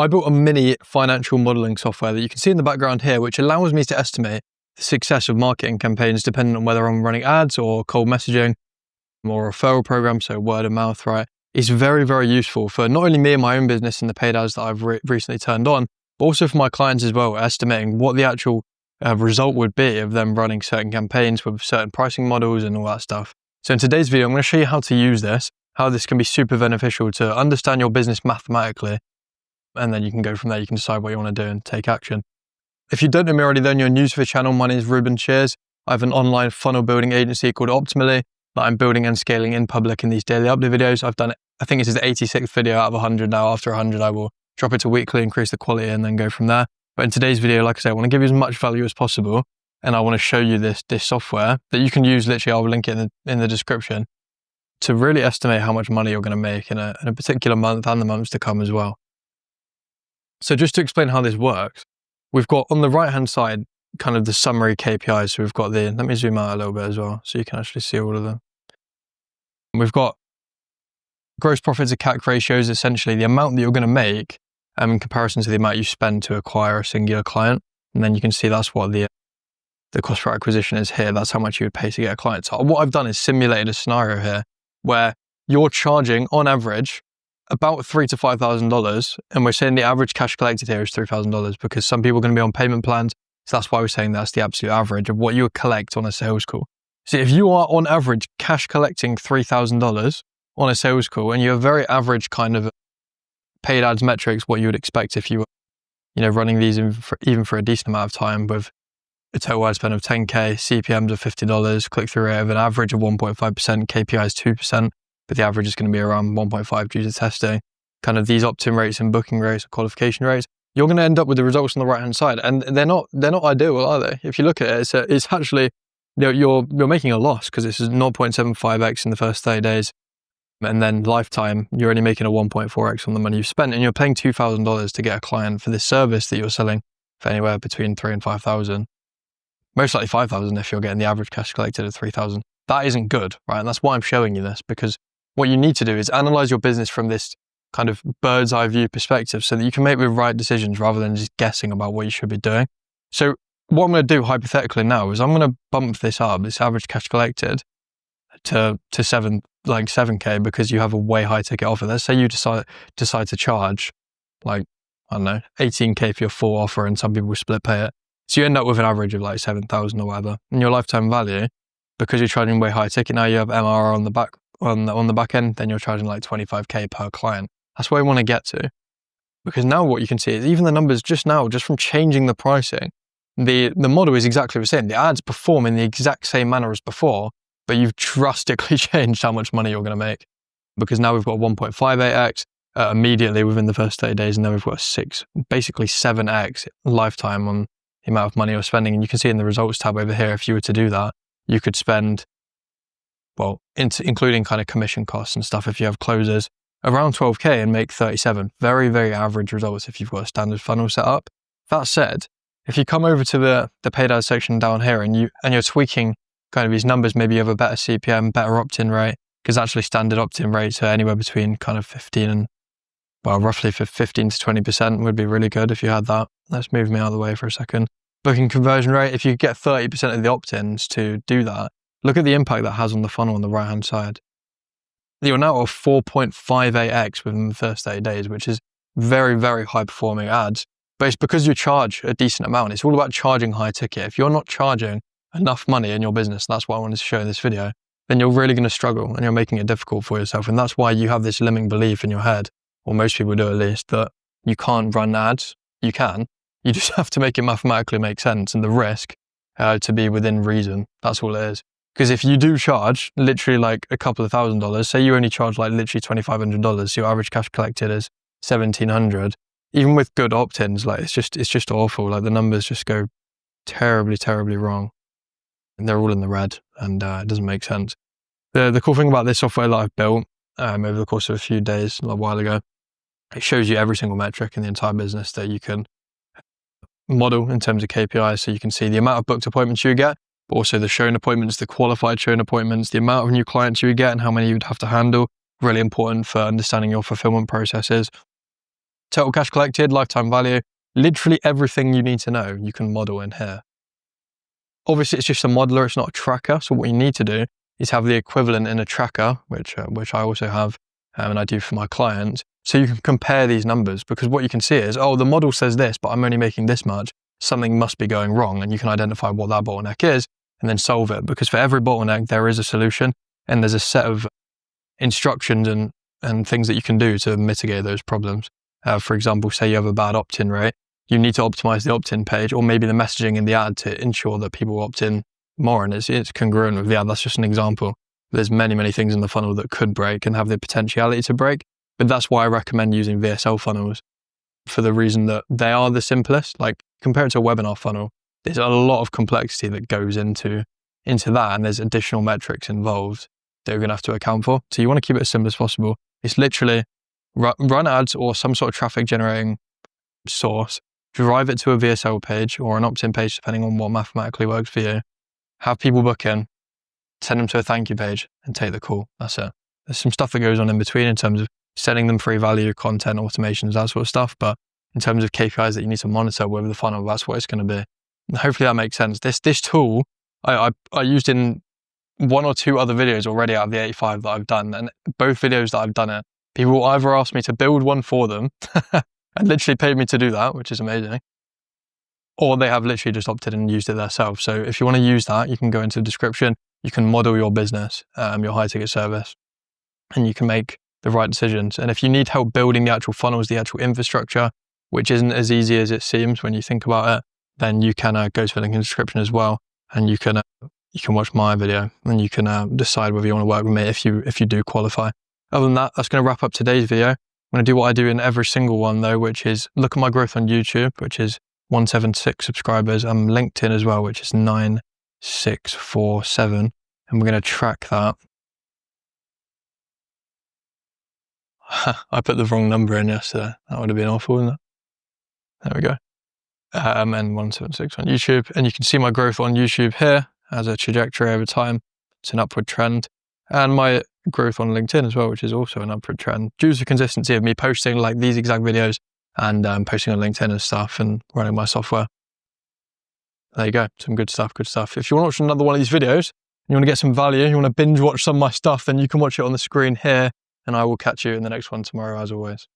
I built a mini financial modeling software that you can see in the background here, which allows me to estimate the success of marketing campaigns depending on whether I'm running ads or cold messaging or referral program, so word of mouth, right? It's very, very useful for not only me and my own business and the paid ads that I've recently turned on, but also for my clients as well, estimating what the actual result would be of them running certain campaigns with certain pricing models and all that stuff. So in today's video, I'm going to show you how to use this, how this can be super beneficial to understand your business mathematically, and then you can go from there. You can decide what you want to do and take action. If you don't know me already, then you're new to the channel. My name is Reuben Shears. I have an online funnel building agency called Optimally that I'm building and scaling in public in these daily update videos. I've done it. I think this is the 86th video out of 100 now. After 100, I will drop it to weekly, increase the quality, and then go from there. But in today's video, like I say, I want to give you as much value as possible, and I want to show you this software that you can use. Literally, I'll link it in the description to really estimate how much money you're going to make in a particular month and the months to come as well. So just to explain how this works, we've got on the right-hand side kind of the summary KPIs. So we've got let me zoom out a little bit as well so you can actually see all of them. We've got gross profit to CAC ratios, essentially the amount that you're going to make in comparison to the amount you spend to acquire a singular client. And then you can see that's what the cost per acquisition is here. That's how much you would pay to get a client. So what I've done is simulated a scenario here where you're charging on average about $3,000 to $5,000, and we're saying the average cash collected here is $3,000 because some people are going to be on payment plans. So that's why we're saying that's the absolute average of what you would collect on a sales call. So if you are on average cash collecting $3,000 on a sales call, and you have very average kind of paid ads metrics, what you would expect if you were, running these even for a decent amount of time with a total ad spend of 10K, CPMs of $50, click-through rate of an average of 1.5%, KPIs 2%. But the average is going to be around 1.5 due to testing. Kind of these opt-in rates and booking rates, qualification rates, you're going to end up with the results on the right-hand side, and they're not ideal, are they? If you look at it, it's actually you're making a loss because this is 0.75x in the first 30 days, and then lifetime you're only making a 1.4x on the money you've spent, and you're paying $2,000 to get a client for this service that you're selling for anywhere between $3,000 and $5,000. Most likely $5,000 if you're getting the average cash collected at $3,000. That isn't good, right? And that's why I'm showing you this, because what you need to do is analyze your business from this kind of bird's eye view perspective so that you can make the right decisions rather than just guessing about what you should be doing. So what I'm going to do hypothetically now is I'm going to bump this up, this average cash collected to 7K because you have a way high ticket offer. Let's say you decide to charge 18K for your full offer, and some people will split pay it. So you end up with an average of 7,000 or whatever. And your lifetime value, because you're charging way high ticket, now you have MRR on the back end, then you're charging 25K per client. That's where we want to get to. Because now what you can see is even the numbers just from changing the pricing, the model is exactly the same. The ads perform in the exact same manner as before, but you've drastically changed how much money you're going to make. Because now we've got 1.58x immediately within the first 30 days, and then we've got 7x lifetime on the amount of money you're spending. And you can see in the results tab over here, if you were to do that, you could spend, including kind of commission costs and stuff, if you have closers, around 12K and make 37. Very, very average results if you've got a standard funnel set up. That said, if you come over to the paid ads section down here and you're tweaking kind of these numbers, maybe you have a better CPM, better opt-in rate, because actually standard opt-in rates are anywhere between kind of 15 and, roughly 15 to 20% would be really good if you had that. Let's move me out of the way for a second. Booking conversion rate, if you get 30% of the opt-ins to do that, look at the impact that has on the funnel on the right-hand side. You're now at 4.58x within the first 30 days, which is very, very high-performing ads. But it's because you charge a decent amount. It's all about charging high ticket. If you're not charging enough money in your business, that's what I wanted to show in this video, then you're really going to struggle and you're making it difficult for yourself. And that's why you have this limiting belief in your head, or most people do at least, that you can't run ads. You can. You just have to make it mathematically make sense, and the risk to be within reason. That's all it is. Because if you do charge literally a couple of $1,000s, say you only charge literally $2,500, so your average cash collected is $1,700. Even with good opt-ins, it's just awful. The numbers just go terribly, terribly wrong, and they're all in the red, and it doesn't make sense. The cool thing about this software that I've built over the course of a few days, a while ago, it shows you every single metric in the entire business that you can model in terms of KPIs. So you can see the amount of booked appointments you get, but also the shown appointments, the qualified shown appointments, the amount of new clients you would get and how many you'd have to handle. Really important for understanding your fulfillment processes. Total cash collected, lifetime value, literally everything you need to know, you can model in here. Obviously, it's just a modeler, it's not a tracker. So what you need to do is have the equivalent in a tracker, which I also have, and I do for my clients. So you can compare these numbers, because what you can see is, oh, the model says this, but I'm only making this much. Something must be going wrong, and you can identify what that bottleneck is and then solve it. Because for every bottleneck, there is a solution, and there's a set of instructions and things that you can do to mitigate those problems. For example, say you have a bad opt-in rate, you need to optimize the opt-in page, or maybe the messaging in the ad, to ensure that people opt in more, and it's congruent with the ad. That's just an example. There's many things in the funnel that could break and have the potentiality to break, but that's why I recommend using VSL funnels, for the reason that they are the simplest. Like, compared to a webinar funnel, there's a lot of complexity that goes into that, and there's additional metrics involved that you're going to have to account for. So you want to keep it as simple as possible. It's literally run ads or some sort of traffic generating source, drive it to a VSL page or an opt-in page, depending on what mathematically works for you. Have people book in, send them to a thank you page, and take the call. That's it. There's some stuff that goes on in between in terms of sending them free value, content, automations, that sort of stuff. But in terms of KPIs that you need to monitor with the funnel, that's what it's going to be. And hopefully that makes sense. This tool I used in 1 or 2 other videos already out of the 85 that I've done. And both videos that I've done it, people either asked me to build one for them and literally paid me to do that, which is amazing, or they have literally just opted and used it themselves. So if you want to use that, you can go into the description, you can model your business, your high ticket service, and you can make the right decisions. And if you need help building the actual funnels, the actual infrastructure, which isn't as easy as it seems when you think about it, then you can go to the link in the description as well, and you can watch my video, and you can decide whether you want to work with me if you do qualify. Other than that, that's going to wrap up today's video. I'm going to do what I do in every single one though, which is look at my growth on YouTube, which is 176 subscribers, and LinkedIn as well, which is 9647, and we're going to track that. I put the wrong number in yesterday. That would have been awful, wouldn't it? There we go. And 176 on YouTube, and you can see my growth on YouTube here as a trajectory over time. It's an upward trend, and my growth on LinkedIn as well, which is also an upward trend due to the consistency of me posting like these exact videos and posting on LinkedIn and stuff and running my software. There you go. Some good stuff. If you want to watch another one of these videos, and you want to get some value, you want to binge watch some of my stuff, then you can watch it on the screen here, and I will catch you in the next one tomorrow as always.